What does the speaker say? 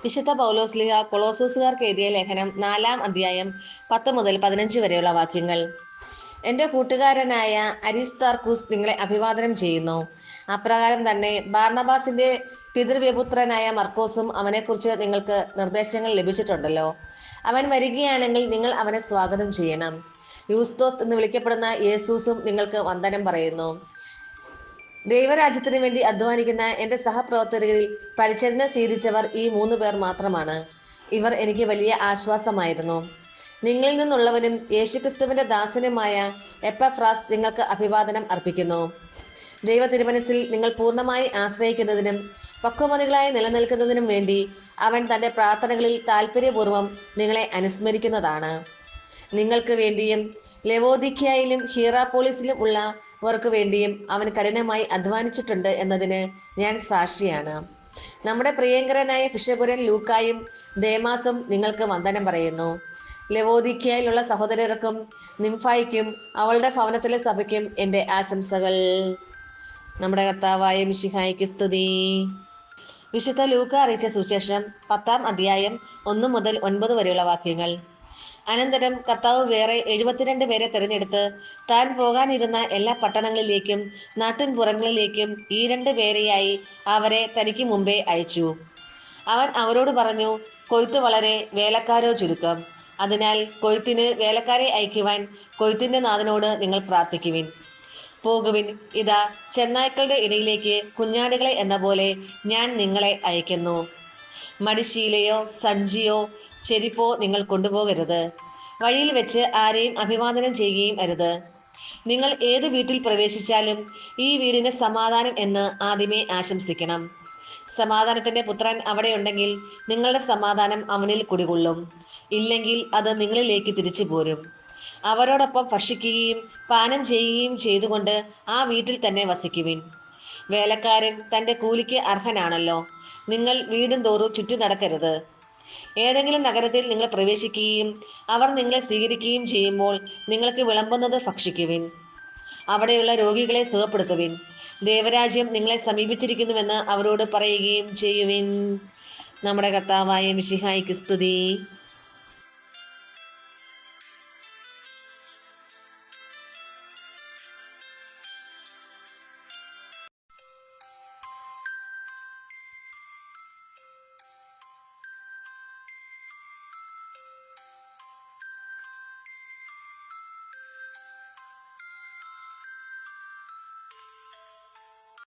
വിശുദ്ധ പൗലോസ്ലിഹ കൊളോസൂസുകാർക്ക് എഴുതിയ ലേഖനം 4-ാം അധ്യായം 10 മുതൽ 15 വരെയുള്ള വാക്യങ്ങൾ. എന്റെ കൂട്ടുകാരനായ അരിസ്താർക്കൂസ് നിങ്ങളെ അഭിവാദനം ചെയ്യുന്നു. അപ്രകാരം തന്നെ ബാർണബാസിന്റെ പിതൃവ്യപുത്രനായ മർക്കോസും അവനെക്കുറിച്ച് നിങ്ങൾക്ക് നിർദ്ദേശങ്ങൾ ലഭിച്ചിട്ടുണ്ടല്ലോ. അവൻ വരികയാണെങ്കിൽ നിങ്ങൾ അവനെ സ്വാഗതം ചെയ്യണം. യൂസ്തോസ് എന്ന് വിളിക്കപ്പെടുന്ന യേസൂസും നിങ്ങൾക്ക് വന്ദനം പറയുന്നു. ദൈവരാജ്യത്തിനു വേണ്ടി അധ്വാനിക്കുന്ന എന്റെ സഹപ്രവർത്തകരിൽ പരിചരണം സ്വീകരിച്ചവർ ഈ 3 പേർ മാത്രമാണ്. ഇവർ എനിക്ക് വലിയ ആശ്വാസമായിരുന്നു. നിങ്ങളിൽ നിന്നുള്ളവനും യേശുക്രിസ്തുവിന്റെ ദാസനുമായ എപ്പഫ്രാസ് നിങ്ങൾക്ക് അഭിവാദനം അർപ്പിക്കുന്നു. ദൈവ തിരുമനസ്സിൽ നിങ്ങൾ പൂർണ്ണമായി ആശ്രയിക്കുന്നതിനും പക്വമതികളായി നിലനിൽക്കുന്നതിനും വേണ്ടി അവൻ തന്റെ പ്രാർത്ഥനകളിൽ താല്പര്യപൂർവ്വം നിങ്ങളെ അനുസ്മരിക്കുന്നതാണ്. നിങ്ങൾക്ക് വേണ്ടിയും ലെവോദിക്കയിലും ഹീറാപോളിസിലും ഉള്ളവർക്ക് വേണ്ടിയും അവൻ കഠിനമായി അധ്വാനിച്ചിട്ടുണ്ട് എന്നതിന് ഞാൻ സാക്ഷിയാണ്. നമ്മുടെ പ്രിയങ്കരനായ ഫിഷപുരൻ ലൂക്കായും ദേമാസും നിങ്ങൾക്ക് വന്ദനം പറയുന്നു. ലെവോദിക്കയിലുള്ള സഹോദരർക്കും നിംഫായിക്കും അവളുടെ ഭവനത്തിലെ സഭയ്ക്കും എൻ്റെ ആശംസകൾ. നമ്മുടെ കർത്താവായ മിശിഹായ്ക്ക് സ്തുതി. വിശുദ്ധ ലൂക്ക അറിയിച്ച സുവിശേഷം 10-ാം അധ്യായം 1 മുതൽ 9 വരെയുള്ള വാക്യങ്ങൾ. അനന്തരം കർത്താവ് വേറെ 72 പേരെ തിരഞ്ഞെടുത്ത് താൻ പോകാനിരുന്ന എല്ലാ പട്ടണങ്ങളിലേക്കും നാട്ടിൻപുറങ്ങളിലേക്കും ഈ 2 പേരെയായി അവരെ തനിക്ക് മുമ്പേ അയച്ചു. അവൻ അവരോട് പറഞ്ഞു, കൊയ്ത്ത് വളരെ, വേലക്കാരോ ചുരുക്കം. അതിനാൽ കൊയ്ത്തിന് വേലക്കാരെ അയക്കുവാൻ കൊയ്ത്തിന്റെ നാഥനോട് നിങ്ങൾ പ്രാർത്ഥിക്കുവിൻ. പോകുവിൻ, ഇതാ ചെന്നായ്ക്കളുടെ ഇടയിലേക്ക് കുഞ്ഞാടുകളെ എന്ന പോലെ ഞാൻ നിങ്ങളെ അയക്കുന്നു. മടിശീലയോ സഞ്ചിയോ ചെരിപ്പോ നിങ്ങൾ കൊണ്ടുപോകരുത്. വഴിയിൽ വെച്ച് ആരെയും അഭിവാദനം ചെയ്യുകയും അരുത്. നിങ്ങൾ ഏത് വീട്ടിൽ പ്രവേശിച്ചാലും ഈ വീടിന് സമാധാനം എന്ന് ആദ്യമേ ആശംസിക്കണം. സമാധാനത്തിന്റെ പുത്രൻ അവിടെ ഉണ്ടെങ്കിൽ നിങ്ങളുടെ സമാധാനം അവനിൽ കുടികൊള്ളും. ഇല്ലെങ്കിൽ അത് നിങ്ങളിലേക്ക് തിരിച്ചു പോരും. അവരോടൊപ്പം ഭക്ഷിക്കുകയും പാനം ചെയ്യുകയും ചെയ്തുകൊണ്ട് ആ വീട്ടിൽ തന്നെ വസിക്കുവിൻ. വേലക്കാരൻ തന്റെ കൂലിക്ക് അർഹനാണല്ലോ. നിങ്ങൾ വീടും തോറും ചുറ്റി നടക്കരുത്. ഏതെങ്കിലും നഗരത്തിൽ നിങ്ങൾ പ്രവേശിക്കുകയും അവർ നിങ്ങളെ സ്വീകരിക്കുകയും ചെയ്യുമ്പോൾ നിങ്ങൾക്ക് വിളമ്പുന്നത് ഭക്ഷിക്കുവിൻ. അവിടെയുള്ള രോഗികളെ സുഖപ്പെടുത്തുവിൻ. ദേവരാജ്യം നിങ്ങളെ സമീപിച്ചിരിക്കുന്നുവെന്ന് അവരോട് പറയുകയും ചെയ്യുവിൻ. നമ്മുടെ കർത്താവായ മിശിഹായ്ക്ക് സ്തുതി.